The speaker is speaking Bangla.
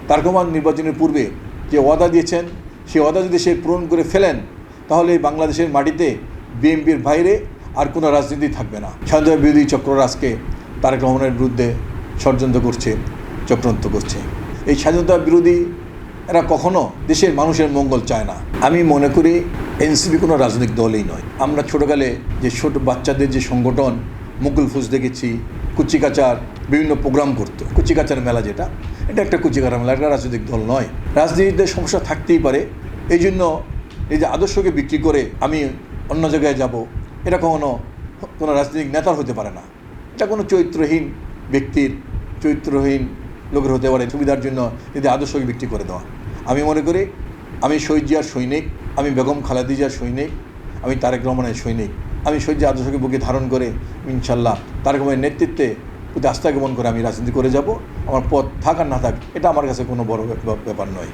তারেক রহমান নির্বাচনের পূর্বে যে ওয়াদা দিয়েছেন সেই ওয়াদা যদি সে পূরণ করে ফেলেন তাহলে বাংলাদেশের মাটিতে বিএনপির বাইরে আর কোনো রাজনীতি থাকবে না। স্বাধীনতা বিরোধী চক্ররা আজকে তারেক রহমানের বিরুদ্ধে ষড়যন্ত্র করছে, চক্রান্ত করছে। এই স্বাধীনতা বিরোধী এরা কখনো দেশের মানুষের মঙ্গল চায় না। আমি মনে করি এনসিপি কোনো রাজনৈতিক দলই নয়। আমরা ছোটোকালে যে ছোট বাচ্চাদের যে সংগঠন মুকুল ফুজ দেখেছি, কুচিকাচার বিভিন্ন প্রোগ্রাম করতো, কুচিকাচার মেলা যেটা, এটা একটা কুচিকাচার মেলা, একটা রাজনৈতিক দল নয়। রাজনীতিতে সমস্যা থাকতেই পারে, এই জন্য এই যে আদর্শকে বিক্রি করে আমি অন্য জায়গায় যাব, এটা কোনো রাজনৈতিক নেতার হতে পারে না। এটা কোনো চরিত্রহীন ব্যক্তির, চরিত্রহীন লোকের হতে পারে সুবিধার জন্য যদি আদর্শকে বিক্রি করে দেওয়া। আমি মনে করি আমি শহীদ জিয়ার সৈনিক, আমি বেগম খালেদা জিয়ার সৈনিক, আমি তারেক রহমানের সৈনিক। আমি শহীদ জিয়া আদর্শকে বুকে ধারণ করে ইনশাল্লাহ তারেক রহমানের নেতৃত্বে প্রতি আস্থা জ্ঞাপন করে আমি রাজনীতি করে যাব। আমার পথ থাক আর না থাক এটা আমার কাছে কোনো বড় ব্যাপার নয়।